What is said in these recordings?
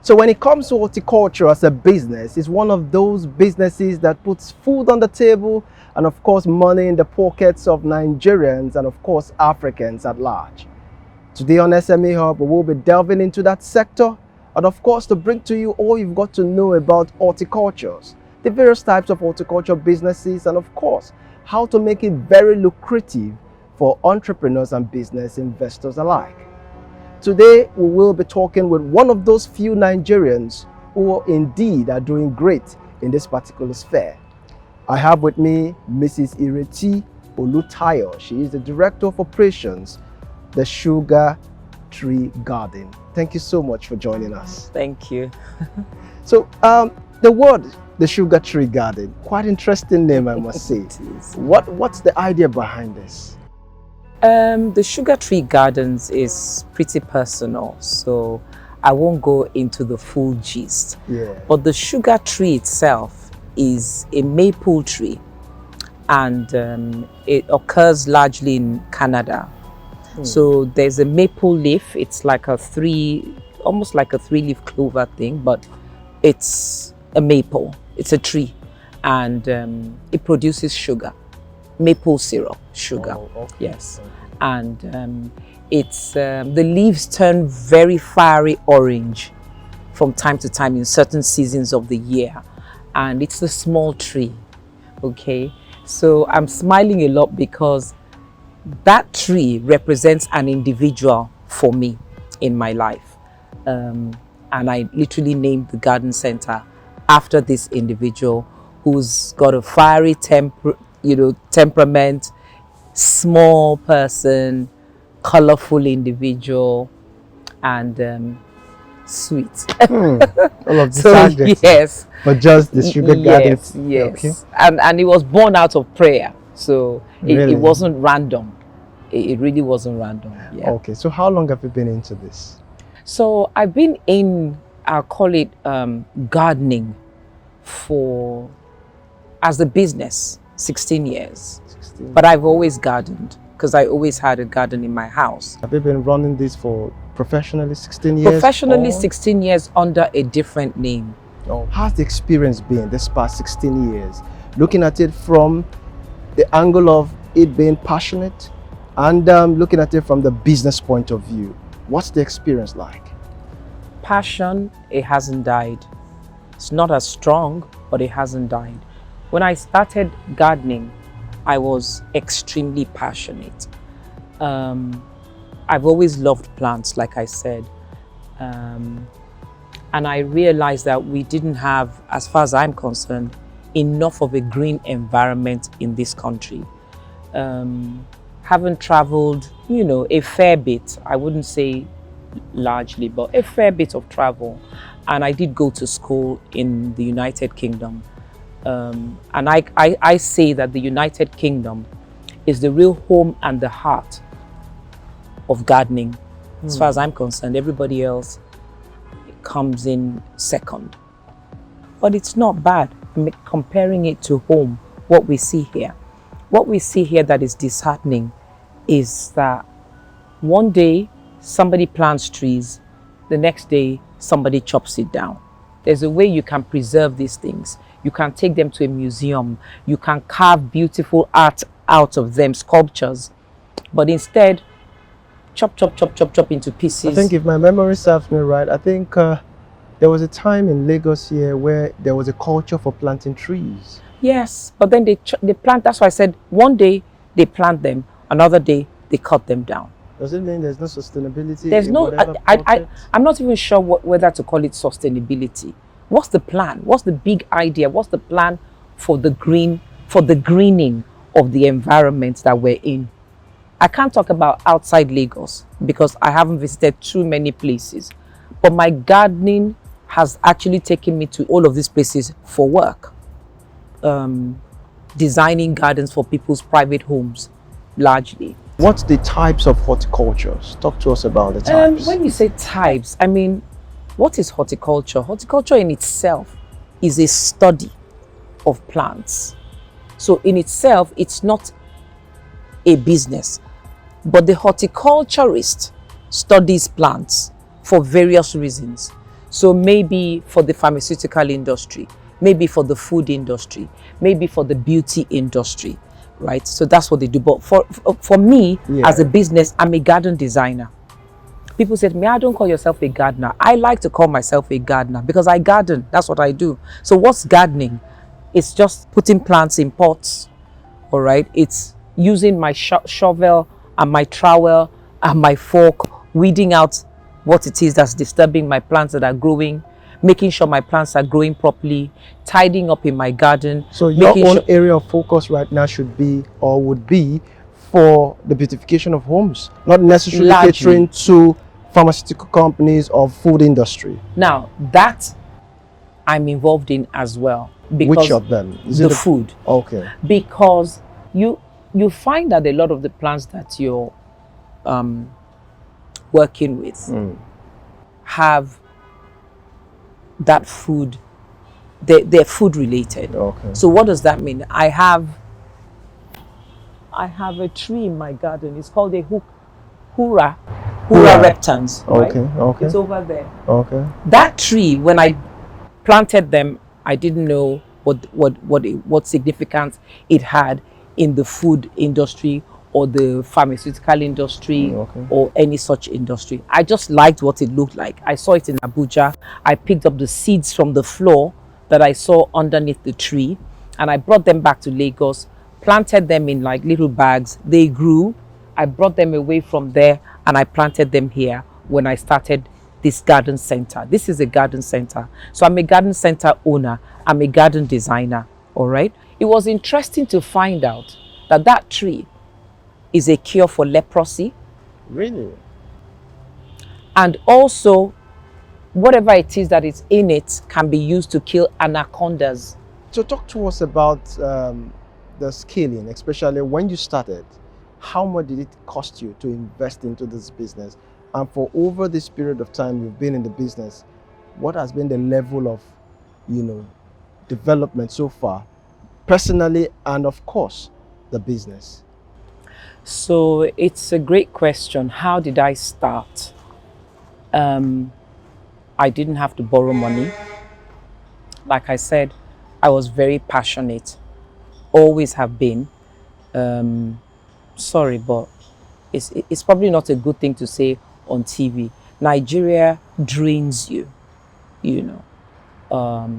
So when it comes to horticulture as a business, it's one of those businesses that puts food on the table and of course money in the pockets of Nigerians and of course Africans at large. Today on SME Hub, we will be delving into that sector and of course to bring to you all you've got to know about horticultures, the various types of horticulture businesses, and of course how to make it very lucrative for entrepreneurs and business investors alike. Today, we will be talking with one of those few Nigerians who indeed are doing great in this particular sphere. I have with me Mrs. Olutayo. She is the Director of Operations, the Sugar Tree Garden. Thank you so much for joining us. Thank you. So, the word, the Sugar Tree Garden, quite interesting name, I must say. What's the idea behind this? The Sugar Tree Gardens is pretty personal, so I won't go into the full gist. Yeah. But the sugar tree itself is a maple tree, and it occurs largely in Canada. So there's a maple leaf. It's like almost like a three-leaf clover thing, but it's a maple. It's a tree, and it produces sugar. Maple syrup, sugar. Oh, okay. Yes. And it's the leaves turn very fiery orange from time to time in certain seasons of the year, and it's a small tree. Okay, so I'm smiling a lot because that tree represents an individual for me in my life, and I literally named the garden center after this individual who's got a fiery temperament, small person, colorful individual, and sweet. All of the So subjects, yes, but just the sugar garden. yes, Okay. and it was born out of prayer, so Really? it wasn't random. It really wasn't random. Yeah. Okay, so how long have you been into this? So I've been in, I'll call it gardening as a business, 16 years. 16. But I've always gardened because I always had a garden in my house. Have you been running this for professionally 16 years? Professionally, or- 16 years under a different name. Oh, how's the experience been this past 16 years? Looking at it from the angle of it being passionate and looking at it from the business point of view, what's the experience like? Passion, it hasn't died. It's not as strong, but it hasn't died. When I started gardening, I was extremely passionate. I've always loved plants, like I said. And I realized that we didn't have, as far as I'm concerned, enough of a green environment in this country. Having traveled, a fair bit, I wouldn't say largely, but a fair bit of travel. And I did go to school in the United Kingdom. And I say that the United Kingdom is the real home and the heart of gardening. As far as I'm concerned, everybody else comes in second. But it's not bad. Comparing it to home, what we see here that is disheartening is that one day somebody plants trees, the next day somebody chops it down. There's a way you can preserve these things. You can take them to a museum. You can carve beautiful art out of them, sculptures. But instead, chop into pieces. I think if my memory serves me right, I think there was a time in Lagos here where there was a culture for planting trees. Yes, but then they plant. That's why I said one day they plant them, another day they cut them down. Does it mean there's no sustainability? There's in no. whatever I'm not even sure whether to call it sustainability. What's the plan? What's the big idea? What's the plan for the greening of the environment that we're in? I can't talk about outside Lagos because I haven't visited too many places, but my gardening has actually taken me to all of these places for work. Designing gardens for people's private homes, largely. What's the types of horticultures? Talk to us about the types. When you say types, I mean, what is horticulture? Horticulture in itself is a study of plants. So in itself, it's not a business, but the horticulturist studies plants for various reasons. So maybe for the pharmaceutical industry, maybe for the food industry, maybe for the beauty industry, right? So that's what they do. But for me, as a business, I'm a garden designer. People say to me, "I don't call yourself a gardener." I like to call myself a gardener because I garden. That's what I do. So what's gardening? It's just putting plants in pots, all right? It's using my shovel and my trowel and my fork, weeding out what it is that's disturbing my plants that are growing, making sure my plants are growing properly, tidying up in my garden. So your own area of focus right now should be, or would be, for the beautification of homes, not necessarily catering to pharmaceutical companies or food industry. Now, that I'm involved in as well. Because which of them? Is the food. Okay. Because you find that a lot of the plants that you're working with have that food, they're food related. Okay. So what does that mean? I have a tree in my garden. It's called a Hura reptans. Right? Okay. It's over there. Okay. That tree, when I planted them, I didn't know what significance it had in the food industry or the pharmaceutical industry or any such industry. I just liked what it looked like. I saw it in Abuja. I picked up the seeds from the floor that I saw underneath the tree, and I brought them back to Lagos, planted them in like little bags. They grew. I brought them away from there and I planted them here when I started this garden center. This is a garden center. So I'm a garden center owner. I'm a garden designer. All right. It was interesting to find out that that tree is a cure for leprosy. Really? And also, whatever it is that is in it can be used to kill anacondas. So talk to us about the scaling, especially when you started. How much did it cost you to invest into this business? And for over this period of time you've been in the business, what has been the level of, development so far, personally and of course, the business? So it's a great question. How did I start? I didn't have to borrow money. Like I said, I was very passionate, always have been. Sorry, but it's probably not a good thing to say on TV. Nigeria drains you,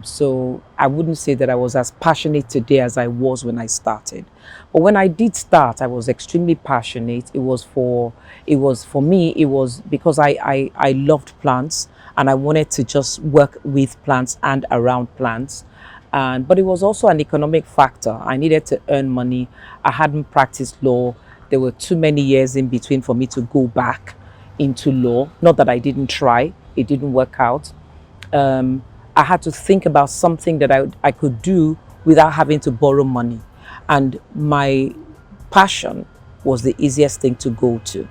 so I wouldn't say that I was as passionate today as I was when I started. But when I did start, I was extremely passionate. It was for me, it was because I loved plants and I wanted to just work with plants and around plants. But it was also an economic factor. I needed to earn money. I hadn't practiced law. There were too many years in between for me to go back into law. Not that I didn't try, it didn't work out. I had to think about something that I could do without having to borrow money. And my passion was the easiest thing to go to.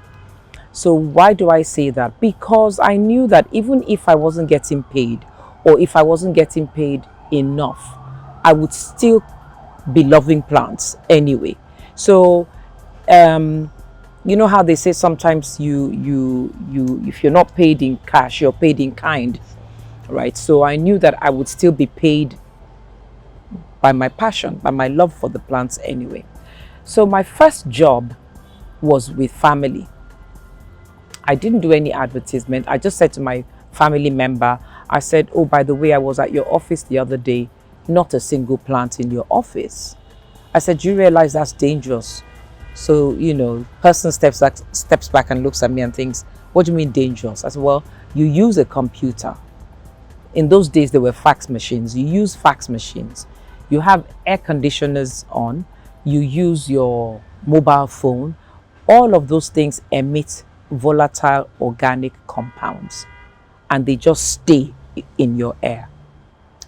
So why do I say that? Because I knew that even if I wasn't getting paid, or if I wasn't getting paid enough, I would still be loving plants anyway. So you know how they say sometimes if you're not paid in cash, you're paid in kind, right? So I knew that I would still be paid by my passion, by my love for the plants anyway. So my first job was with family. I didn't do any advertisement. I just said to my family member, I said, "Oh, by the way, I was at your office the other day, not a single plant in your office." I said, "Do you realize that's dangerous?" So, person steps back and looks at me and thinks, "What do you mean dangerous?" I said, "Well, you use a computer. In those days, there were fax machines. You use fax machines. You have air conditioners on. You use your mobile phone. All of those things emit volatile organic compounds, and they just stay in your air.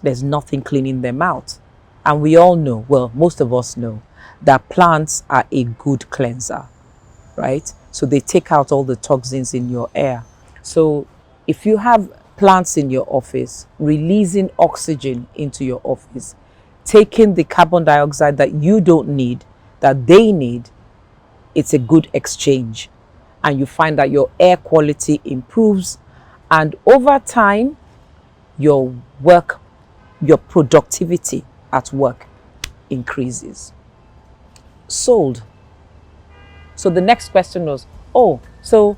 There's nothing cleaning them out. And we all know, well, most of us know, that plants are a good cleanser, right? So they take out all the toxins in your air. So if you have plants in your office, releasing oxygen into your office, taking the carbon dioxide that you don't need, that they need, it's a good exchange. And you find that your air quality improves. And over time, your work, your productivity at work increases. Sold. So the next question was, oh, so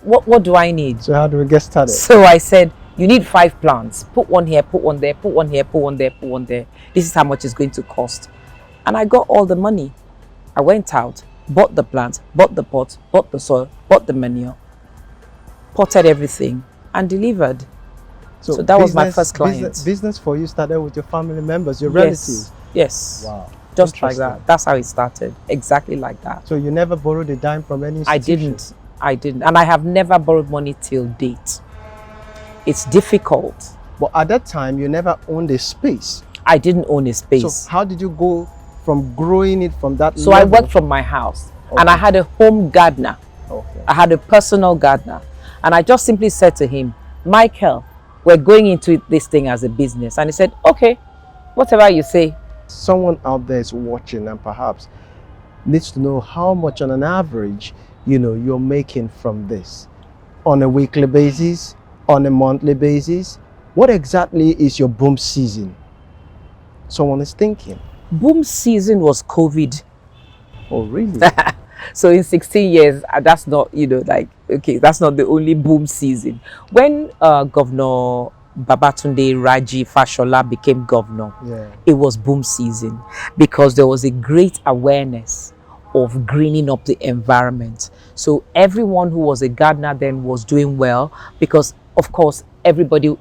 what do I need? So how do we get started? So I said, you need 5 plants. Put one here, put one there, put one here, put one there, put one there. This is how much it's going to cost. And I got all the money. I went out, bought the plants, bought the pots, bought the soil, bought the manure, potted everything, and delivered. So that was my first client. Business for you started with your family members, your relatives? Yes. Wow. Just like that. That's how it started. Exactly like that. So you never borrowed a dime from any institution? I didn't. And I have never borrowed money till date. It's difficult. But at that time, you never owned a space. I didn't own a space. So how did you go from growing it from that So level? I worked from my house. Okay. And I had a home gardener. Okay. I had a personal gardener. And I just simply said to him, Michael, we're going into this thing as a business. And he said, okay, whatever you say. Someone out there is watching and perhaps needs to know how much on an average, you're making from this. On a weekly basis, on a monthly basis. What exactly is your boom season? Someone is thinking. Boom season was COVID. Oh, really? So in 16 years, that's not, that's not the only boom season. When Governor Babatunde Raji Fashola became governor, it was boom season because there was a great awareness of greening up the environment. So everyone who was a gardener then was doing well because, of course, everybody,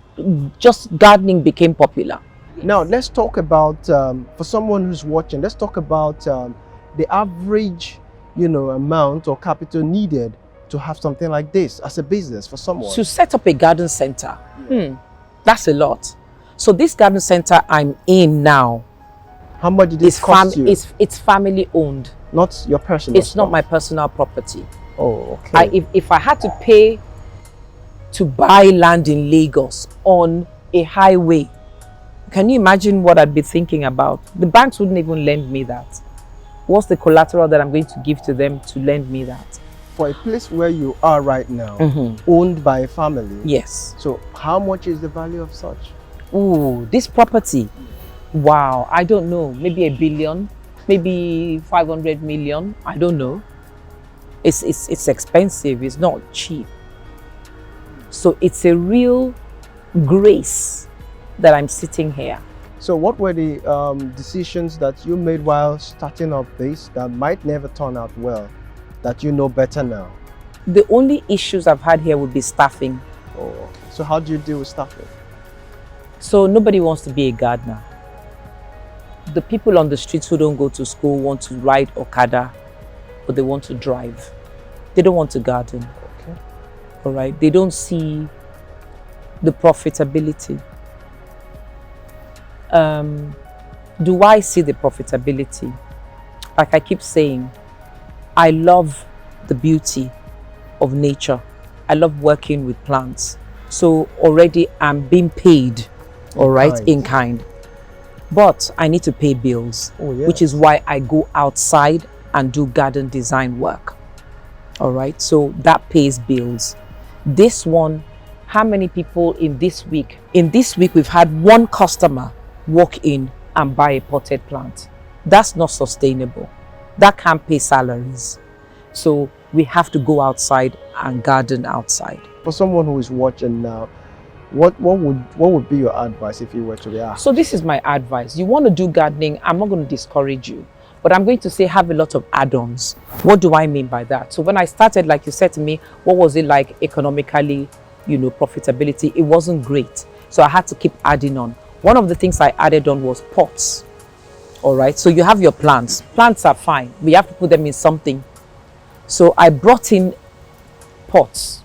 just gardening became popular. Now, let's talk about, for someone who's watching, let's talk about the average, amount or capital needed to have something like this as a business for someone. To set up a garden center, that's a lot. So this garden center I'm in now, how much did it cost you? It's family owned. Not your personal It's stuff. not my personal property. Oh, okay. If I had to pay to buy land in Lagos on a highway, can you imagine what I'd be thinking about? The banks wouldn't even lend me that. What's the collateral that I'm going to give to them to lend me that? For a place where you are right now, owned by a family. Yes. So how much is the value of such? Ooh, this property. Wow, I don't know. Maybe 1 billion, maybe 500 million. I don't know. It's expensive. It's not cheap. So it's a real grace that I'm sitting here. So what were the decisions that you made while starting up this that might never turn out well, that you know better now? The only issues I've had here would be staffing. Oh, okay. So how do you deal with staffing? So nobody wants to be a gardener. The people on the streets who don't go to school want to ride Okada, but they want to drive. They don't want to garden. Okay. All right. They don't see the profitability. Do I see the profitability? Like I keep saying, I love the beauty of nature. I love working with plants. So already I'm being paid, all right, in kind. But I need to pay bills, which is why I go outside and do garden design work. All right, so that pays bills. This one, how many people in this week? In this week, we've had one customer walk in and buy a potted plant. That's not sustainable. That can't pay salaries. So we have to go outside and garden outside. For someone who is watching now, what would be your advice if you were to be asked? So this is my advice. You want to do gardening, I'm not going to discourage you. But I'm going to say have a lot of add-ons. What do I mean by that? So when I started, like you said to me, what was it like economically, profitability? It wasn't great. So I had to keep adding on. One of the things I added on was pots. All right, so you have your plants. Plants are fine. We have to put them in something. So I brought in pots.